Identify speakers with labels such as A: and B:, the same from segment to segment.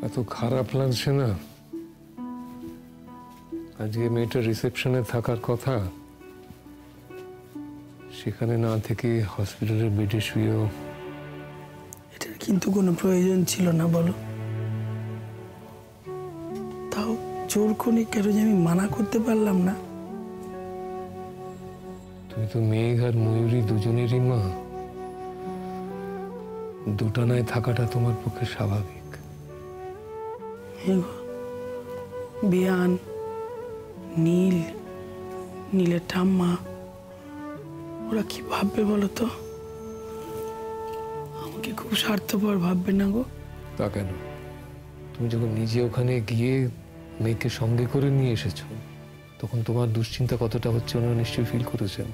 A: এত খারাপ লাগছে না। আজকে মেয়েটার রিসেপশনে থাকার কথা, সেখানে না থেকে হসপিটালের বেডে শুয়েও।
B: এটার কিন্তু কোনো প্রয়োজন ছিল না বলো। তাও জোর করে কেন যে আমি মানা করতে পারলাম না।
A: তুমি তো মেঘ আর ময়ূরী দুজনেরই মা। দুটানায় থাকাটা তোমার পক্ষে স্বাভাবিক।
B: বিয়ান, নীলের ঠাম্মা, ওরা কি ভাববে বলো তো? আমাকে খুব স্বার্থপর ভাববে না গো?
A: তা কেন? তুমি যখন নিজে ওখানে গিয়ে মেয়েকে সঙ্গে করে নিয়ে এসেছো, তখন তোমার দুশ্চিন্তা কতটা হচ্ছে ওনারা নিশ্চয়ই ফিল করেছেন।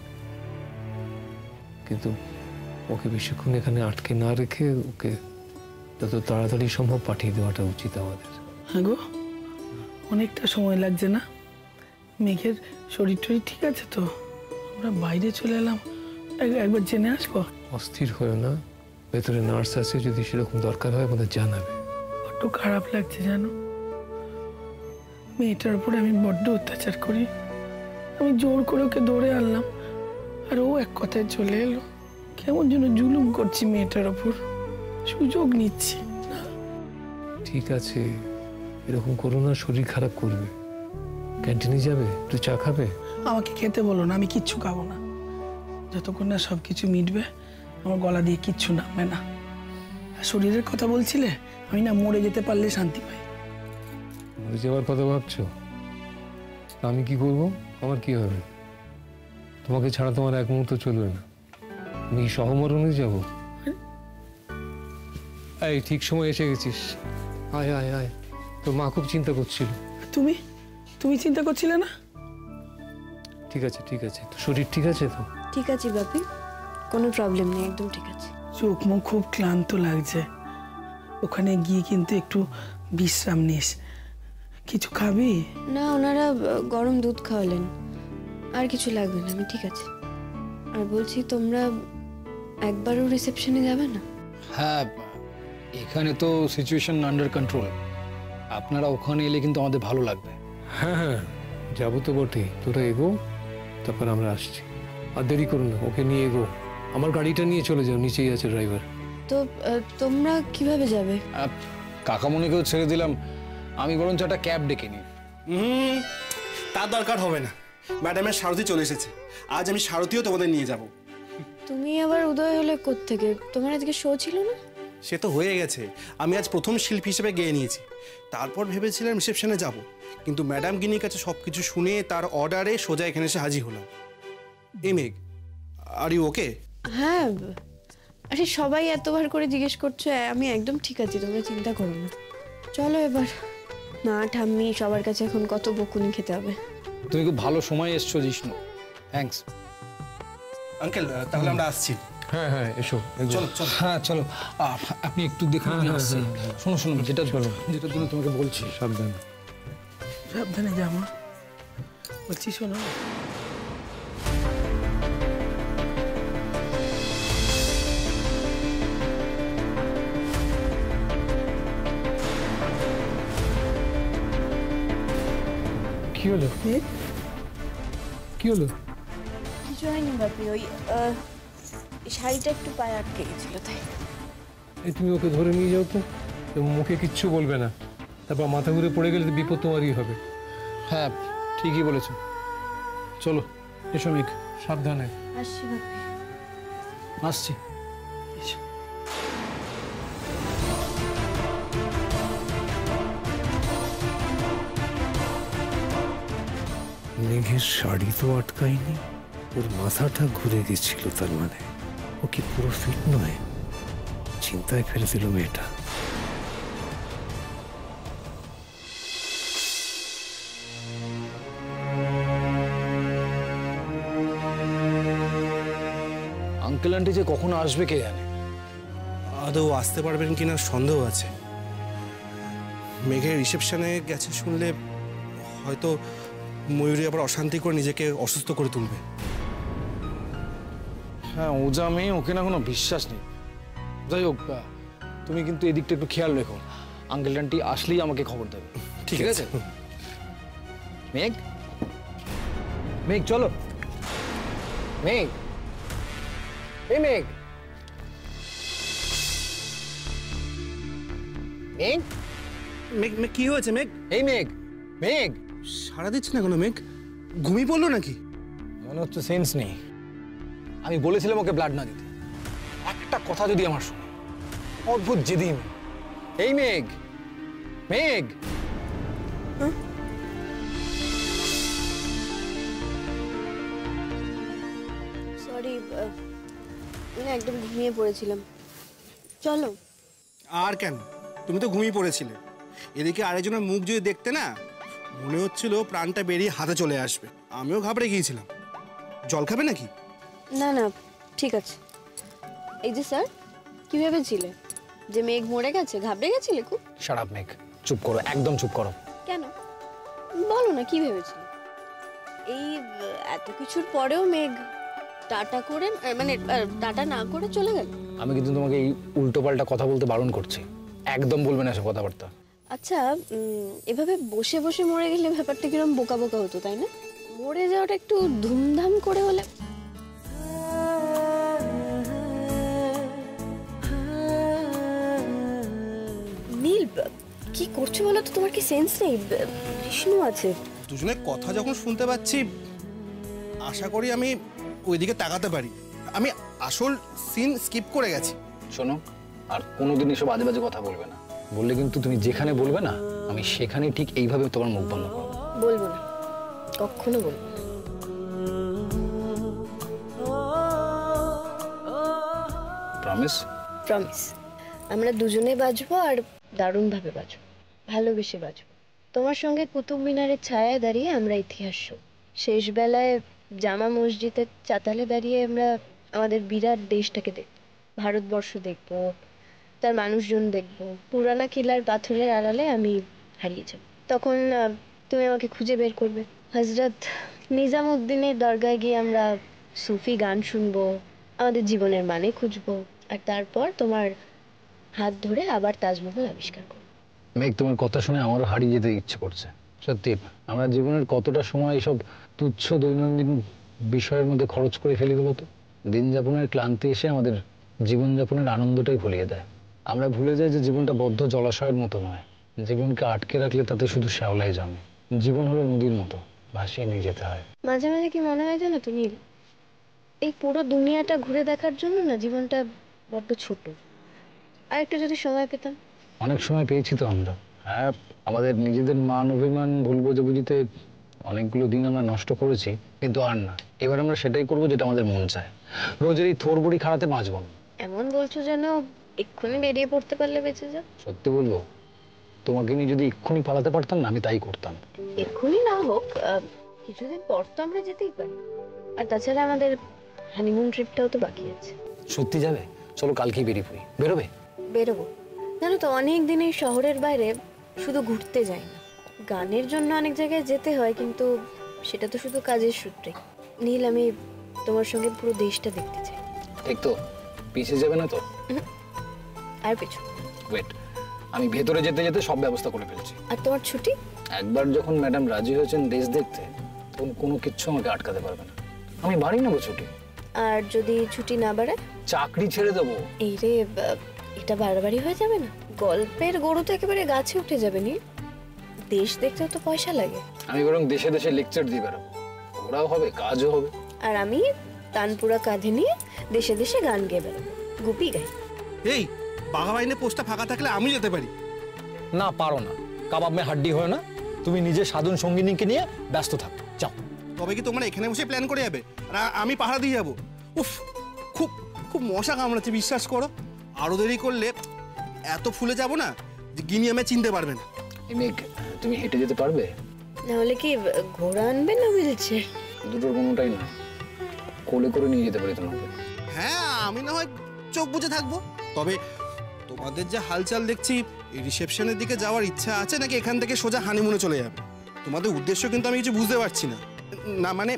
A: কিন্তু ওকে বেশিক্ষণ এখানে আটকে না রেখে ওকে যত তাড়াতাড়ি সম্ভব পাঠিয়ে দেওয়াটা উচিত আমাদের।
B: হ্যাঁ গো, অনেকটা সময় লাগছে না? মেঘের শরীর টরীর ঠিক আছে তো? আমরা বাইরে চলে এলাম, একবার জেনে আসবো।
A: অস্থির হয়েও না, ভেতরে নার্স আছে, যদি সেরকম দরকার হয় আমাদের জানাবে।
B: বড্ড খারাপ লাগছে জানো, মেয়েটার উপরে আমি বড্ড অত্যাচার করি। আমি জোর করে ওকে ধরে আনলাম, আর ও এক কথায় চলে এলো। কেমন যেন জুলুম করছি মেয়েটার ওপর, সুযোগ নিচ্ছি।
A: ঠিক আছে, এরকম করো না, শরীর খারাপ করবে। ক্যান্টিনে যাবে, একটু চা খাবে?
B: আমাকে খেতে বলো না, আমি কিচ্ছু খাবো না। যতক্ষণ না সব কিছু মিটবে আমার গলা দিয়ে কিচ্ছু নামবে না। আর শরীরের কথা বলছিলে, আমি না মরে যেতে পারলে শান্তি পাই।
A: মরে যাওয়ার কথা ভাবছো? আমি কি করব? আমার কি হবে? তোমাকে ছাড়া তোমার এক মুহূর্ত চলবে না। আমি সহমরণে যাব। এই ঠিক সময় এসে গেছিস। আয় আয় আয়, তোর মা খুব চিন্তা করছিল।
B: তুমি চিন্তা করছিলে না?
A: ঠিক আছে ঠিক আছে, তো শরীর ঠিক আছে তো?
C: ঠিক আছে বাপি, কোনো প্রবলেম নেই, একদম ঠিক আছে।
B: চোখ মুখ খুব ক্লান্ত লাগছে, ওখানে গিয়ে কিন্তু একটু বিশ্রাম নিস। কিছু খাবি?
C: না, ওনারা গরম দুধ খাওয়ালেন, আর কিছু লাগবে না, আমি ঠিক আছে। আর বলছি, তোমরা একবারও রিসেপশনে যাবে না?
D: হ্যাঁ, এখানে তো সিচুয়েশন আন্ডার কন্ট্রোল। আপনারা ওখানে এলে কিন্তু আমাদের ভালো লাগবে।
A: হ্যাঁ হ্যাঁ, যাবো তো বটেই। তোরা এগো, তারপর আমরা আসছি। আর দেরি করো না, ওকে নিয়ে এগো। আমার গাড়িটা নিয়ে চলে যাও, নিচেই আছে ড্রাইভার।
C: তো তোমরা কিভাবে যাবে?
D: কাকামণিকেও ছেড়ে দিলাম, আমি বরঞ্চ একটা ক্যাব ডেকে নিই।
E: তার দরকার হবে না, ম্যাডামের সারথি চলে এসেছে। আজ আমি সারথিও তোমাদের নিয়ে যাব।
C: তুমি আবার উদয় হলে কোত্থেকে? তোমার আজকে শো ছিল না?
E: সে তো হয়ে গেছে, আমি আজ প্রথম শিল্পী হিসেবে গেয়ে নিয়েছি। তারপর ভেবেছিলাম রিসেপশনে যাব, কিন্তু ম্যাডাম গিনির কাছে সবকিছু শুনে তার অর্ডারে সোজা এখানে এসে হাজির হলাম। মেঘ, আর ইউ ওকে?
C: হ্যাঁ, আরে সবাই এতবার করে জিজ্ঞেস করছো, আমি একদম ঠিক আছি, তোমরা চিন্তা করো না। চলো এবার, না ঠাম্মি সবার কাছে এখন কত বকুনি খেতে হবে।
D: তুমি খুব ভালো সময় এসছো জিষ্ণু, থ্যাঙ্কস।
E: আঙ্কেল, তাহলে আমরা আসছি।
A: হ্যাঁ হ্যাঁ, এসো।
E: চলো চলো।
D: হ্যাঁ চলো, আপনি একটু দেখুন। শোনো শোনো, যেটার জন্য তোমাকে বলছি।
A: সাবধানে
B: সাবধানে জামা বলছি। শোনো,
A: কি হলো? কি হলো?
C: কিছু হয়নি বাপি, ওই শাড়িটা একটু পায়ে আটকে গেছিল তাই।
A: এই তুমি ওকে ধরে নিয়ে যাও তো, মুখে কিচ্ছু বলবে না। তারপর মাথা ঘুরে পড়ে গেলে বিপদ তোমারই হবে।
D: হ্যাঁ ঠিকই বলেছো, চলো এসো মেঘ।
A: সাবধানে।
C: আসছি বাপি।
D: আসছি।
A: মেঘের শাড়ি তো আটকায়নি, ওর মাথাটা ঘুরে গেছিল। তার মানে ও কি পুরো ফিট নয়? চিন্তায় ফেলে দিল মেয়েটা।
D: আঙ্কেল আন্টি যে কখন আসবে কে জানে।
E: আদৌ আসতে পারবেন কিনা সন্দেহ আছে। মেঘের রিসেপশনে গেছে শুনলে হয়তো ময়ূরী আবার অশান্তি করে নিজেকে অসুস্থ করে তুলবে।
D: হ্যাঁ, ওজা মেয়ে, ওকে না কোনো বিশ্বাস নেই। যাই হোক, তুমি কিন্তু এদিকটা একটু খেয়াল রেখো। আঙ্কেল আন্টি আসলেই আমাকে খবর দেবে। ঠিক আছে মেঘ, মেঘ চলো। মেঘ, এই মেঘ, মেঘ,
E: মেঘ মেঘ কি হয়েছে মেঘ?
D: এই মেঘ, মেঘ।
E: সারা দিচ্ছে না কোনো মেঘ? ঘুমিয়ে পড়লো নাকি?
D: মনে হচ্ছে সেন্স নেই। আমি বলেছিলাম ওকে ব্লাড না দিতে, একটা কথা যদি আমার শোনে। অদ্ভুত জেদি মেঘ। এই মেঘ, মেঘ।
C: সরি, মানে একদম ঘুমিয়ে পড়েছিলাম। চলো।
E: আর কেন, তুমি তো ঘুমিয়ে পড়েছিলে। এদিকে আরেকজনের মুখ যদি দেখতে না, মনে হচ্ছিল প্রাণটা বেরিয়ে হাতে চলে আসবে। আমিও ঘাবড়ে গিয়েছিলাম। জল খাবে নাকি?
C: না না, ঠিক আছে। এই যে স্যার, কি ভেবেছিলে যে মেঘ মরে গেছে? ঘাবড়ে গেছিলে খুব?
D: শাট আপ মেঘ, চুপ করো, একদম চুপ করো।
C: কেন বলো না, কি ভেবেছিলে? এই এত কিছুর পরেও মেঘ টাটা করে, মানে টাটা না করে চলে গেল?
D: আমি কিন্তু তোমাকে এই উল্টোপাল্টা কথা বলতে বারণ করছি, একদম বলবে না এসব কথাবার্তা।
C: আচ্ছা, এভাবে বসে বসে মরে গেলে ব্যাপারটা কিরকম বোকা বোকা হতো, তাই না? মরে যাওয়াটা একটু ধুমধাম করে হলে। নীল, কি করছো বলো তো? তোমার কি সেন্স নেই? বিষ্ণু আছে।
E: দুজনের কথা যখন শুনতে পাচ্ছি, আশা করি আমি ওইদিকে তাকাতে পারি। আমি আসল সিন স্কিপ করে গেছি।
D: শোনো, আর কোনোদিন এসব আজে বাজে কথা বলবে না। বললে কিন্তু তুমি যেখানে বলবে না, আমি সেখানেই ঠিক এইভাবে তোমার মুখ বন্ধ করবো।
C: বলবো না, কখনো বলবো না।
D: প্রমিস?
C: প্রমিস। আমরা দুজনে বাজবো, আর দারুণভাবে বাজবো, ভালোবেসে বাজবো। তোমার সঙ্গে কুতুব মিনারের ছায়ায় দাঁড়িয়ে আমরা ইতিহাস শুনব। শেষ বেলায় জামা মসজিদের চাতালে দাঁড়িয়ে আমরা আমাদের বিরাট দেশটাকে দেখব, ভারতবর্ষ দেখব, তার মানুষজন দেখব। পুরানা কিলার পাথরের আড়ালে আমি হারিয়ে যাব। তখন তুমি আমাকে খুঁজে বের করবে। হজরত নিজামুদ্দিনের দরগায় গিয়ে আমরা সুফি গান শুনবো, আমাদের জীবনের মানে খুঁজবো, আর তারপর তোমার হাত ধরে আবার তাজমহল আবিষ্কার করবো।
D: মেঘ, তোমার কথা শুনে আমারও হারিয়ে যেতে ইচ্ছে করছে। সত্যি, আমরা জীবনের কতটা সময় এসব তুচ্ছ দৈনন্দিন বিষয়ের মধ্যে খরচ করে ফেলি দেবো তো। দিন যাপনের ক্লান্তি এসে আমাদের জীবনযাপনের আনন্দটাই ভুলিয়ে দেয়। আমরা ভুলে যাই যে জীবনটা বদ্ধ জলাশয়ের মতো নয়। জীবনকে আটকে রাখলে তাতে শুধু শ্যাওলাই জমে। জীবন হলো নদীর মতো, ভাসিয়ে নিয়ে যেতে হয়।
C: মাঝে মাঝে কি মনে হয় জানো তুমি, এই পুরো দুনিয়াটা ঘুরে দেখার জন্য না জীবনটা বড্ড ছোট। আর একটু যদি সময় পেতাম।
D: অনেক সময় পেয়েছি তো আমরা। হ্যাঁ, আমাদের নিজেদের মান অভিমান ভুল বোঝাবুঝিতে অনেকগুলো দিন আমরা নষ্ট করেছি, কিন্তু আর না। এবার আমরা সেটাই করবো যেটা আমাদের মন চায়। রোজের এই থোর বড়ি খাড়াতে বাঁচব না।
C: এমন বলছো যেন এক্ষুনি বেরিয়ে পড়তে পারলে বেঁচে যাও।
D: সত্যি বলবো, তোমাকে নিয়ে যদি এক্ষুনি পালাতে পারতাম না, আমি তাই করতাম।
C: এক্ষুনি না হোক, কিছুদিন পর তো আমরা যেতেই পারি। আর তাছাড়া আমাদের হানিমুন ট্রিপটাও তো বাকি আছে।
D: সত্যি যাবে? চলো কালকেই বেরিয়ে পড়ি। বেরোবে?
C: বেরোবো। জানো তো, অনেক দিন এই শহরের বাইরে শুধু ঘুরতে যাই না, গানের জন্য অনেক জায়গায় যেতে হয়, কিন্তু সেটা তো শুধু কাজের সূত্রে। নীল, আমি তোমার সঙ্গে পুরো দেশটা দেখতে চাই।
D: ঠিক তো? পিছিয়ে যাবে না তো?
C: আর কিছু
D: ওয়েট, আমি ভেতরে যেতে যেতে সব ব্যবস্থা করে ফেলছি।
C: আর তোমার ছুটি?
D: একবার যখন ম্যাডাম রাজি হয়েছেন দেশ দেখতে, তখন কোনো কিচ্ছু আমাকে আটকাতে পারবে না। আমি বাড়ি নেবো ছুটি।
C: আর যদি ছুটি না বাড়ায়?
D: চাকরি ছেড়ে দেবো।
C: এই রে, এটা বাড়াবাড়ি হয়ে যাবে না? গল্পের গরু তো একেবারে গাছে উঠে যাবে নি। দেশ দেখতেও তো পয়সা লাগে।
D: আমি বরং দেশে দেশে লেকচার দিয়ে বেরোবো, ওরাও হবে, কাজও হবে।
C: আর আমি তানপুরা কাঁধে নিয়ে দেশে দেশে গান গেয়ে বেরোবো, গুপি গাই।
E: এই বাঘাবাইনে পোস্টটা ফাঁকা থাকলে আমি যেতে পারি।
D: না, পারো না। কাবাব মে হাড্ডি হয় না। তুমি নিজের সাধন সঙ্গিনীকে নিয়ে ব্যস্ত থাকো, যাও।
E: তবে কি তোমরা এখানে বসে প্ল্যান করে যাবে আর আমি পাহারা দিয়ে যাবো? উফ, খুব খুব মশা কামড়াচ্ছে, বিশ্বাস করো। আরো দেরি করলে এত ফুলে যাব না যে গিনি আমি চিনতে পারবে না।
D: মেঘ, তুমি হেঁটে যেতে পারবে?
C: নাহলে কি ঘোড়া আনবে না বলছে?
D: দুটোর কোনোটাই না, কোলে করে নিয়ে যেতে পারি তোমাকে।
E: হ্যাঁ, আমি না হয় চোখ বুজে থাকবো। তবে তোমাদের যে হালচাল দেখছি, এই রিসেপশনের দিকে যাওয়ার ইচ্ছা আছে নাকি এখান থেকে সোজা হানিমুনে চলে যাবে? তোমাদের উদ্দেশ্য কিন্তু আমি কিছু বুঝতে পারছি না। না মানে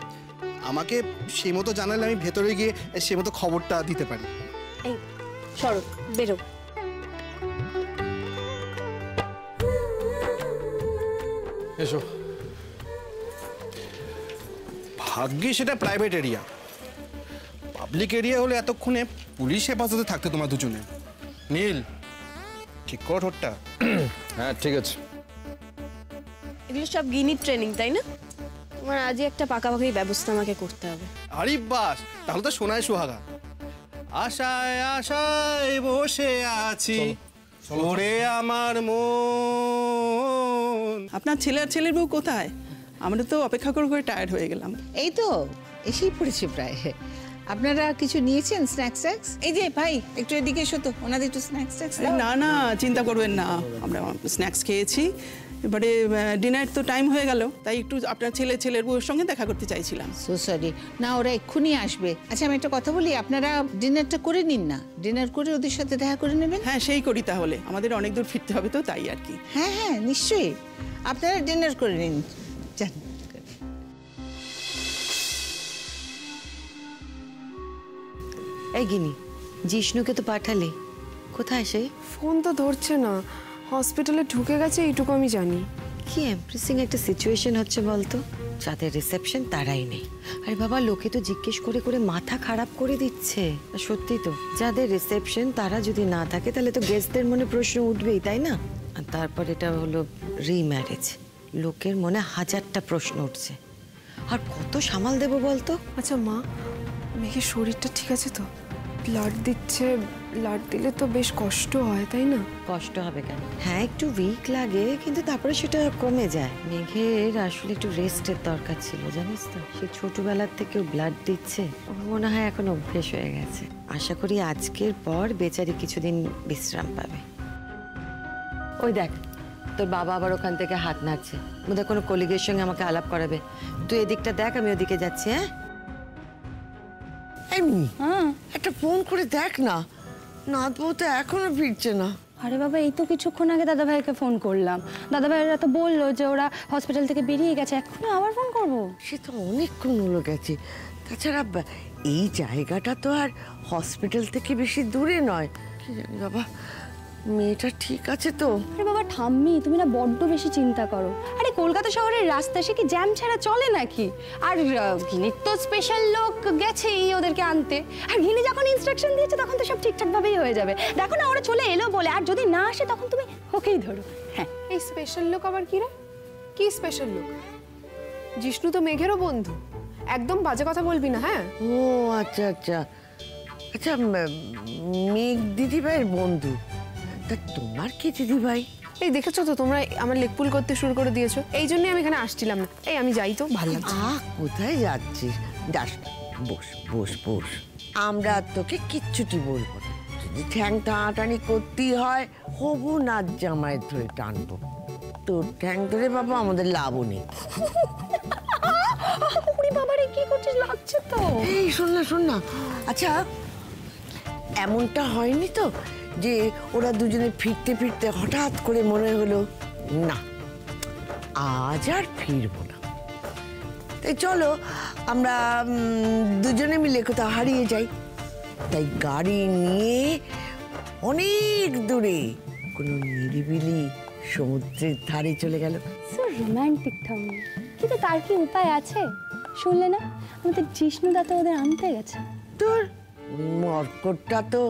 E: আমাকে সেই মতো জানালে আমি ভেতরে গিয়ে সেই মতো খবরটা দিতে পারি।
C: এই সরো, বেরো।
E: এসো। ভাগ্যে সেটা প্রাইভেট এরিয়া, পাবলিক এরিয়া হলে এতক্ষণে পুলিশ হেফাজতে থাকতে তোমার দুজনে। নীল, ঠিক কর ঠোঁটটা।
F: হ্যাঁ ঠিক আছে।
C: এগুলো সব গিনির ট্রেনিং, তাই না? তোমার আজই একটা পাকাপাকি ব্যবস্থা আমাকে করতে হবে।
E: আরে বাস, তাহলে তো সোনায় সোহাগা। আশায় আশায় বসে আছি ওরে আমার মন।
G: আপনার ছেলে আর ছেলের বউ কোথায়? আমরা তো অপেক্ষা করে করে টায়ার্ড হয়ে গেলাম।
H: এই তো এসেই পড়েছে প্রায়। আপনারা কিছু নিয়েছেন স্ন্যাক্স ট্যাক্স? এই যে ভাই একটু এদিকে এসো তো, ওনাদের একটু স্ন্যাক্স ট্যাক্স।
G: না না, চিন্তা করবেন না, আমরা স্ন্যাক্স খেয়েছি। এবারে ডিনার তো টাইম হয়ে গেল, তাই একটু আপনার ছেলের বউয়ের সঙ্গে দেখা করতে চাইছিলাম।
H: So sorry. না, ওরা এক্ষুনি আসবে। আচ্ছা আমি একটা কথা বলি, আপনারা ডিনারটা করে নিন না, ডিনার করে ওদের সাথে দেখা করে নেবেন।
G: হ্যাঁ সেই করি তাহলে, আমাদের অনেক দূর ফিরতে হবে তো, তাই আর কি।
H: হ্যাঁ হ্যাঁ নিশ্চয়ই, আপনারা ডিনার করে নিন, যান।
I: এই গিনি, জিষ্ণুকে তো পাঠালে, কোথায় সে?
J: ফোন তো ধরছে না, হসপিটালে ঢুকে গেছে এইটুকু আমি জানি।
I: কি এমপ্রেসিং একটা সিচুয়েশন হচ্ছে বলতো, যাদের রিসেপশন তারাই নেই। আরে বাবা, লোকে তো জিজ্ঞেস করে করে মাথা খারাপ করে দিচ্ছে। আর সত্যি তো, যাদের রিসেপশন তারা যদি না থাকে তাহলে তো গেস্টদের মনে প্রশ্ন উঠবেই, তাই না? আর তারপর এটা হলো রিম্যারেজ, লোকের মনে হাজারটা প্রশ্ন উঠছে। আর কত সামাল দেবো বলতো?
J: আচ্ছা মা, মেঘের শরীরটা ঠিক আছে তো? ব্লাড দিচ্ছে, ব্লাড দিলে তো বেশ কষ্ট হয়, তাই না?
I: কষ্ট হবে কেন? হ্যাঁ একটু উইক লাগে, কিন্তু তারপরে সেটা কমে যায়। মেঘের আসলে একটু রেস্টের দরকার ছিল, জানিস তো। সে ছোটবেলার থেকেও ব্লাড দিচ্ছে, ওর মনে হয় এখন অভ্যেস হয়ে গেছে। আশা করি আজকের পর বেচারি কিছুদিন বিশ্রাম পাবে। ওই দেখ, তোর বাবা আবার ওখান থেকে হাত নাড়ছে, বোধহয় কোনো কলিগের সঙ্গে আমাকে আলাপ করাবে। তুই এদিকটা দেখ, আমি ওদিকে যাচ্ছি। হ্যাঁ, একটা ফোন করে দেখ না, নাতবউ তো এখনো ফিরছে না।
K: আরে বাবা, এই তো কিছুক্ষণ আগে দাদাভাইকে ফোন করলাম, দাদাভাইরা তো বললো যে ওরা হসপিটাল থেকে বেরিয়ে গেছে, এখনো আবার ফোন করবো?
I: সে তো অনেকক্ষণ হলো গেছে। তাছাড়া এই জায়গাটা তো আর হসপিটাল থেকে বেশি দূরে নয়। কি জানি বাবা, মেয়েটা ঠিক আছে তো?
K: আরে বাবা ঠাম্মি, তুমি না বড্ড বেশি চিন্তা করো। আরে কলকাতা শহরের রাস্তা সে কি জ্যাম ছাড়া চলে নাকি? আর গিনির তো স্পেশাল লোক গেছেই ওদেরকে আনতে, আর গিনি যখন ইনস্ট্রাকশন দিয়েছে তখন তো সব ঠিকঠাক ভাবেই হয়ে যাবে। দেখো না, ওরা চলে এলো বলে, আর যদি না আসে তখন তুমি ওকেই ধরো। হ্যাঁ,
J: এই স্পেশাল লোক আবার কি রে? কি স্পেশাল লোক? জিষ্ণু তো মেঘেরও বন্ধু, একদম বাজে কথা বলবি না। হ্যাঁ
I: ও আচ্ছা আচ্ছা আচ্ছা, মেঘ দিদিভাইয়ের বন্ধু। তা তোমার কি দিদিভাই?
J: এই দেখেছো তো, তোমরা আমার লেকপুল করতে শুরু করে দিয়েছো, এই জন্যই আমি এখানে আসছিলাম না। এই আমি যাই তো, ভালো লাগছে।
I: কোথায় যাচ্ছিস? যাস না, বস বস বস, আমরা তোকে কিচ্ছুটি বলবো না। যদি ঠ্যাং টানাটানি করতেই হয়, হবু না জামাই ধরে টানবো। তোর ঠ্যাং ধরে বাবা আমাদের লাভও নেই।
K: বাবারে কি করছিস, লাগছে তো।
I: এই শোন না শোন না, আচ্ছা এমনটা হয়নি তো যে ওরা দুজনে ফিরতে ফিরতে হঠাৎ করে মনে হলো না আজ আর ফিরবো না, তাই চলো আমরা দুজনে মিলে কোথাও হারিয়ে যাই? তাই গাড়ি নিয়ে অনেক দূরে কোনো নিরিবিলি সমুদ্রের ধারে চলে গেল।
K: রোমান্টিক ঠাম্মি, কিন্তু তার কি উপায় আছে? শুনলে না, আমাদের জিষ্ণুদা তো ওদের আনতে গেছে।
I: তোর মর্কটটা তো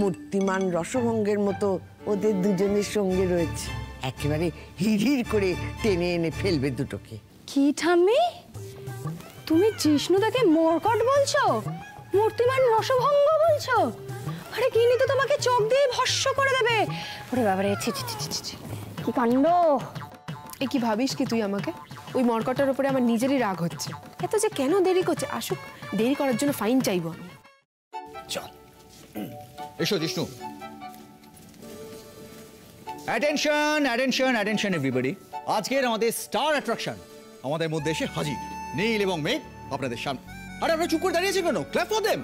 I: মূর্তিমান রসভঙ্গের মতো ওদের দুজনের সঙ্গে রয়েছে, একেবারে হিড়হিড় করে টেনে এনে ফেলবে দুটোকে।
K: কি ঠাম্মি, তুমি জিষ্ণুদাকে মর্কট বলছো, মূর্তিমান রসভঙ্গ বলছো? আরে গিনি তো তোমাকে চোখ দিয়ে ভস্ম করে দেবে। ওরে বাবারে, ছি ছি ছি ছি, কি কাণ্ড!
J: এ কি ভাবিস কি তুই আমাকে? ওই মরকটার উপরে আমার নিজেরই রাগ হচ্ছে। এত যে কেন দেরি করছে, আসুক, দেরি করার জন্য ফাইন চাইবো আমি।
F: চল এসো Jishnu. Attention attention attention everybody, আজকের আমাদের স্টার অ্যাট্রাকশন আমাদের মধ্যে এসে হাজির, নীল এবং মেঘ আপনাদের সামনে। আরে আপনারা চুপ করে দাঁড়িয়েছেন কেন? Clap for them.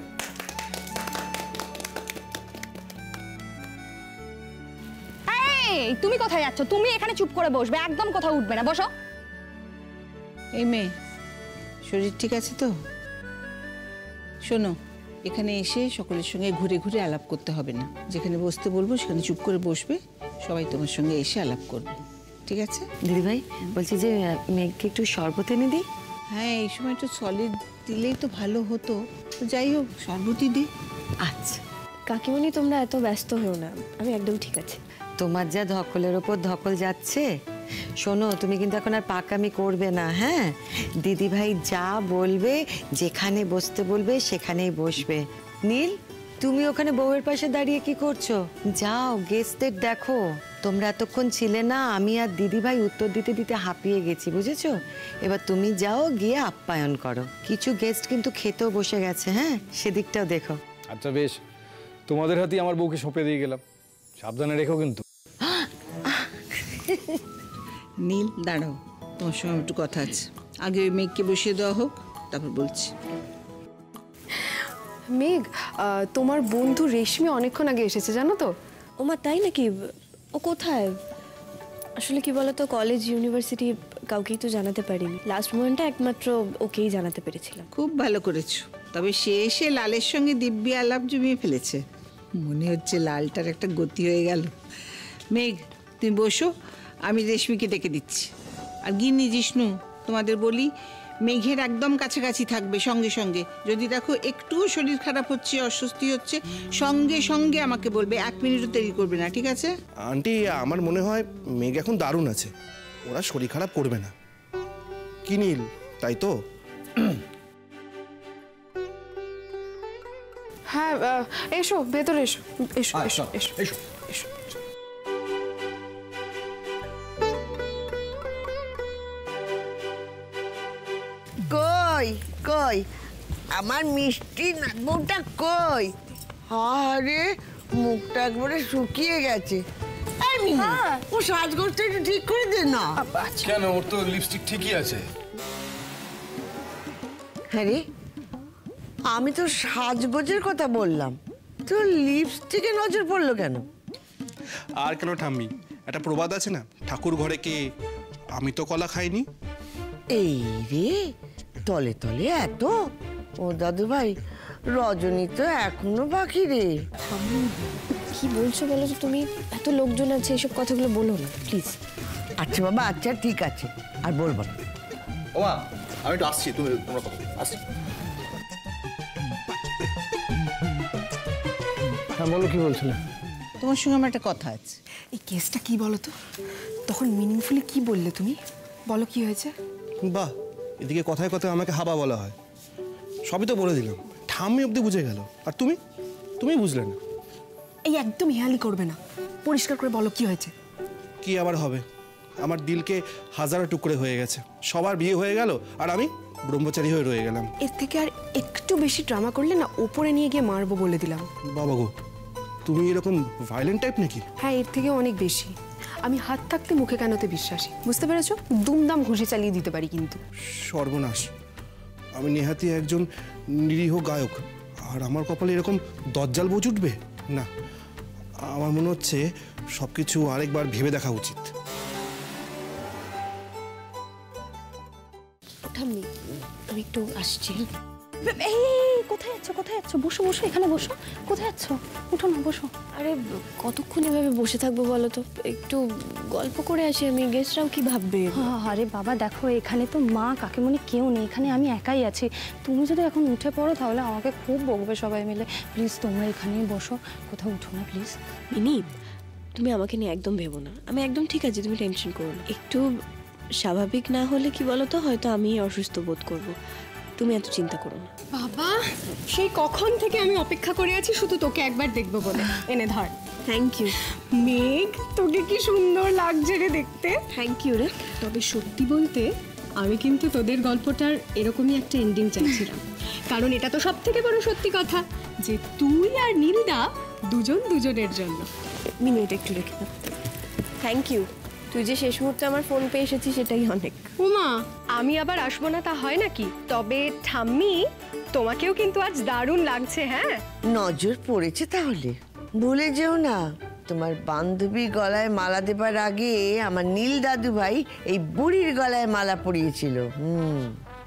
K: এই তুমি কোথায় যাচ্ছ? তুমি এখানে চুপ করে বসবে, একদম কথা উঠবে না, বসো।
H: এই মেয়ে, শরীর ঠিক আছে তো? শোনো, এখানে এসে সকলের সঙ্গে ঘুরে ঘুরে আলাপ করতে হবে না। যেখানে বসতে বলবো সেখানে চুপ করে বসবে, সবাই তোমার সঙ্গে এসে আলাপ করবে। ঠিক আছে?
I: দিদিভাই বলছি যে মেঘকে একটু শরবত এনে দিই।
H: হ্যাঁ, এই সময় একটু সলিড দিলেই তো ভালো হতো। তো যাই হোক, শরবতই দি।
I: আচ্ছা
C: কাকিমণি, তোমরা এত ব্যস্ত হও না, আমি একদম ঠিক আছে।
I: তোমার যা ধকলের ওপর ধকল যাচ্ছে, শোনো তুমি কিন্তু এখন আর পাকামি করবে না, হ্যাঁ? দিদিভাই যা বলবে, যেখানে বসতে বলবে সেখানেই বসবে। নীল, তুমি ওখানে বউয়ের পাশে দাঁড়িয়ে কি করছো? যাও গেস্টদের দেখো। তোমরা এতক্ষণ ছিলে না, আমি আর দিদিভাই উত্তর দিতে দিতে হাঁপিয়ে গেছি, বুঝেছো? এবার তুমি যাও, গিয়ে আপ্যায়ন করো। কিছু গেস্ট কিন্তু খেতেও বসে গেছে, হ্যাঁ? সেদিকটাও দেখো।
D: আচ্ছা বেশ, তোমাদের হাতেই আমার বউকে সঁপে দিয়ে গেলাম, সাবধানে রেখো কিন্তু।
H: নীল, দাঁড়াও, তোমার সঙ্গে একটু কথা আছে। আগে ওই মেঘকে বসিয়ে দেওয়া হোক, তারপর বলছি।
J: মেঘ, তোমার বন্ধু রেশমি অনেকক্ষণ আগে এসেছে জানো তো?
C: ওমা, তাই নাকি? ও কোথায়? আসলে কি বলতো, কলেজ ইউনিভার্সিটি কাউকেই তো জানাতে পারিনি। লাস্ট মোমেন্টে একমাত্র ওকেই জানাতে পেরেছিলাম।
H: খুব ভালো করেছো। তবে সে এসে লালের সঙ্গে দিব্যি আলাপ জমিয়ে ফেলেছে। মনে হচ্ছে লালটার একটা গতি হয়ে গেল। মেঘ, তুমি বসো, আমি রেশমিকে ডেকে দিচ্ছি। আর গিন্নি, জিষ্ণু, তোমাদের বলি মেঘের একদম কাছাকাছি থাকবে সঙ্গে সঙ্গে। যদি দেখো একটু শরীর খারাপ হচ্ছে, অস্বস্তি হচ্ছে, সঙ্গে সঙ্গে আমাকে বলবে, 1 মিনিটও দেরি করবে না, ঠিক আছে?
E: আন্টি, আমার মনে হয় মেঘ এখন দারুণ আছে, ওরা শরীর খারাপ করবে না। কি নীল, তাই তো?
J: হ্যাঁ, এসো ভেতরে এসো, এসো এসো এসো এসো এসো।
I: কই কই আমার মিষ্টি নাতবউটা কই? আরে মুখটা একবারে শুকিয়ে গেছে। এই মিনি, ও সাজগোজটা একটু ঠিক করে দে না।
A: কেন, ওর তো লিপস্টিক ঠিকই আছে।
I: হ্যাঁ রে, আমি তো সাজগোজের কথা বললাম, তোর লিপস্টিকে নজর পড়লো কেন?
E: আর কেন ঠাম্মি, একটা প্রবাদ আছে না, ঠাকুর ঘরে কে, আমি তো কলা খাইনি।
I: এই রে, তলে তলে এত! ও দাদু ভাই, রজনী তো এখনো বাকি রে।
C: কি বলছো বলো তো তুমি? এত লোকজন আছে, এসব কথাগুলো বলো না প্লিজ।
I: আচ্ছা বাবা, আচ্ছা ঠিক আছে, আর বলবো না।
F: ওমা, আমি একটু আসছি, তোমরা কথা আসছি।
D: হ্যাঁ বলো, কি বলছিলে?
H: তোমার সঙ্গে আমার একটা কথা আছে।
J: এই কেসটা কি বলো তো? তখন মিনিংফুলি কি বললে তুমি? বলো কি হয়েছে?
E: বাহ, এদিকে কথায় কথায় আমাকে হাবা বলা হয়। সবই তো বলে দিলাম, ঠাম্মি অবধি বুঝে গেল, আর তুমি বুঝলে না।
J: এই একদম হেয়ালি করবে না, পরিষ্কার করে বলো কি হয়েছে।
E: কি আবার হবে, আমার দিলকে হাজারো টুকরে হয়ে গেছে, সবার বিয়ে হয়ে গেল আর আমি ব্রহ্মচারী হয়ে রয়ে গেলাম।
J: এর থেকে আর একটু বেশি ড্রামা করলে না ওপরে নিয়ে গিয়ে মারবো বলে দিলাম।
E: বাবা গো, তুমি এরকম ভায়োলেন্ট টাইপ নাকি?
J: হ্যাঁ, এর থেকে অনেক বেশি। আমি হাত থাকতে মুখে কানোতে বিশ্বাসী, বুঝতে পেরেছো? দুমদাম ঘুষি চালিয়ে দিতে পারি কিন্তু।
E: সর্বনাশ, আমি নেহাতি একজন নিরীহ গায়ক, আর আমার কপালে এরকম দজ্জাল বউ জুটবে না। আমার মনে হচ্ছে সবকিছু আরেকবার ভেবে দেখা উচিত।
C: ঠাম্মি, আমি একটু আসছি।
K: এই কোথায় যাচ্ছ, কোথায় যাচ্ছ? বসো বসো, এখানে বসো। কোথায় যাচ্ছ? উঠো না, বসো।
C: আরে কতক্ষণ এভাবে বসে থাকবো বলো তো? একটু গল্প করে আসি আমি, গেস্টরাও কি ভাববে?
K: আরে বাবা দেখো, এখানে তো মা কাকিমণি কেউ নেই, এখানে আমি একাই আছি। তুমি যদি এখন উঠে পড়ো তাহলে আমাকে খুব বকবে সবাই মিলে। প্লিজ তোমরা এখানেই বসো, কোথাও উঠো না প্লিজ।
C: মিনি, তুমি আমাকে নিয়ে একদম ভেবো না, আমি একদম ঠিক আছি, তুমি টেনশন করো না। একটু স্বাভাবিক না হলে কি বলো তো, হয়তো আমি অসুস্থ বোধ করবো, তুমি এত চিন্তা করো না।
J: বাবা, সেই কখন থেকে আমি অপেক্ষা করে আছি শুধু তোকে একবার দেখবো বলে। এনে ধর।
C: থ্যাংক ইউ
J: মেঘ, তোকে কি সুন্দর লাগছে রে দেখতে।
C: থ্যাংক ইউ রে।
J: তবে সত্যি বলতে আমি কিন্তু তোদের গল্পটার এরকমই একটা এন্ডিং চাইছিলাম, কারণ এটা তো সব থেকে বড় সত্যি কথা যে তুই আর নীলদা দুজন দুজনের জন্য।
C: মিনিট একটু রেখে দাও। থ্যাংক ইউ, তুই যে শেষ মুহূর্তে আমার ফোন পেয়ে এসেছিস সেটাই অনেক।
J: উমা, আমি আবার আসবো না তা হয় নাকি? তবে ঠাম্মি, তোমাকেও কিন্তু আজ দারুণ লাগছে। হ্যাঁ,
I: নজর পড়েছে তাহলে? ভুলে যেও না, তোমার বান্ধবী গলায় মালা দেবার আগে আমার নীল দাদু ভাই এই বুড়ির গলায় মালা পরিয়েছিল।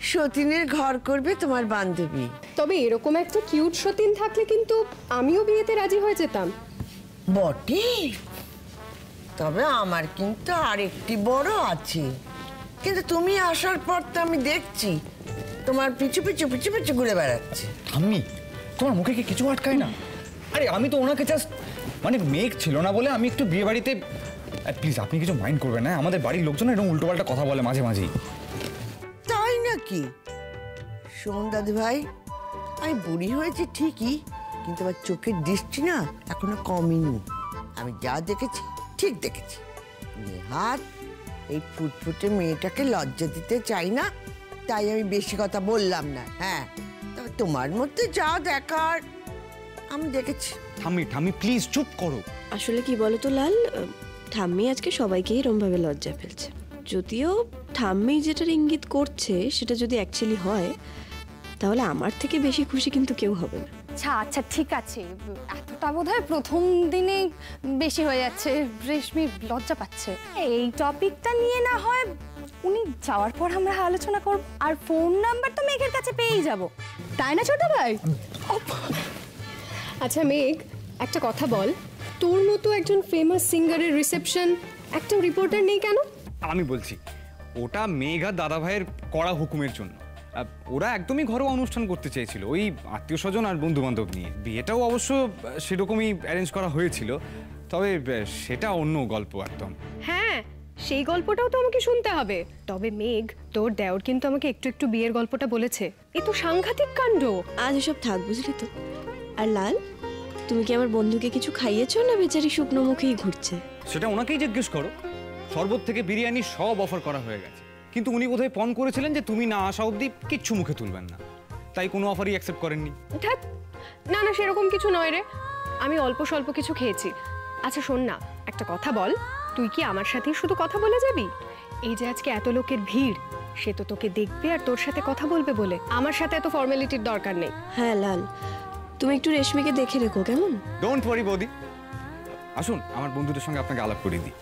I: সতীনের ঘর করবে তোমার বান্ধবী।
J: তবে এরকম একটা কিউট সতীন থাকলে কিন্তু আমিও বিয়েতে রাজি হয়ে যেতাম।
I: বটে, তবে আমার কিন্তু আরেকটি বড় আছে, কিন্তু তুমি আসার পর তো আমি দেখছি তোমার পিছু পিছু পিছু পিছু ঘুরে বেড়াচ্ছে।
F: ঠাম্মি, তোমার মুখে কি কিছু আটকায় না? আরে আমি তো ওনাকে জাস্ট মানে মেঘ ছিল না বলে আমি একটু বিয়ে বাড়িতে, প্লিজ আপনি কিছু মাইন্ড করবেন না, আমাদের বাড়ির লোকজন এরকম উল্টোপাল্টা কথা বলে মাঝে মাঝেই।
I: তাই নাকি? শোন দাদু ভাই, আমি বুড়ি হয়েছি ঠিকই, কিন্তু আমার চোখের দৃষ্টি না এখনো কমেনি। আমি যা দেখেছি ঠিক দেখেছি। নেহাত এই ফুটফুটে মেয়েটাকে লজ্জা দিতে চাই না, তাই আমি বেশি কথা বললাম না। হ্যাঁ, তবে তোমার মধ্যে যা দেখার আমি দেখেছি।
F: ঠাম্মি ঠাম্মি প্লিজ চুপ করো।
C: আসলে কি বলো তো লাল, ঠাম্মি আজকে সবাইকে এরমভাবে লজ্জা ফেলছে। যদিও ঠাম্মি যেটার ইঙ্গিত করছে সেটা যদি অ্যাকচুয়ালি হয়, তাহলে আমার থেকে বেশি খুশি কিন্তু কেউ হবে না।
K: আচ্ছা আচ্ছা ঠিক আছে, এতটা বোধহয় প্রথম দিনে বেশি হয়ে যাচ্ছে, রেশমি লজ্জা পাচ্ছে। এই টপিকটা নিয়ে না হয় উনি যাওয়ার পর আমরা আলোচনা করব। আর ফোন নাম্বার তো মেঘের কাছে পেয়েই যাব, তাই না ছোট ভাই?
J: আচ্ছা মেঘ, একটা কথা বল, তোর মতো একজন ফেমাস সিঙ্গারের রিসেপশন একটা রিপোর্টার নেই কেন?
L: আমি বলছি, ওটা মেঘ আর দাদা ভাইয়ের কড়া হুকুমের জন্য। ওরা একদমই ঘরোয়া অনুষ্ঠান করতে চেয়েছিল, ওই আত্মীয় স্বজন আর বন্ধু বান্ধব নিয়ে। বিয়েটাও অবশ্য সেরকমই অ্যারেঞ্জ করা হয়েছিল, তবে সেটা অন্য গল্প একদম।
J: হ্যাঁ, সেই গল্পটাও তো আমাকে শুনতে হবে। তবে মেঘ, তোর দেওর কিন্তু আমাকে একটু একটু বিয়ের গল্পটা বলেছে। এ তো সাংঘাতিক কাণ্ড।
C: আজ এসব থাক, বুঝলি তো। আর লাল, তুমি কি আমার বন্ধুকে কিছু খাইয়েছো না বেচারি শুকনো মুখেই ঘুরছে?
L: সেটা ওনাকেই জিজ্ঞেস করো। শরবত থেকে বিরিয়ানি সব অফার করা হয়ে গেছে, কিন্তু উনি বোধহয় পণ করেছিলেন যে তুমি না আসা অবধি কিচ্ছু মুখে তুলবেন না, তাই কোনো অফারই অ্যাকসেপ্ট করেননি।
J: না না, সেরকম কিছু নয় রে, আমি অল্প স্বল্প কিছু খেয়েছি। আচ্ছা শোন না, একটা কথা বল, তুই কি আমার সাথেই শুধু কথা বলে যাবি? এই যে আজকে এত লোকের ভিড়, সে তো তোকে দেখবে আর তোর সাথে কথা বলবে বলে, আমার সাথে এত ফর্মালিটির দরকার নেই।
C: হ্যাঁ লাল, তুমি একটু রেশমিকে দেখে রেখো, কেমন?
L: ডোন্ট ওয়ারি বৌদি, আসুন আমার বন্ধুদের সঙ্গে আপনাকে আলাপ করে দিই।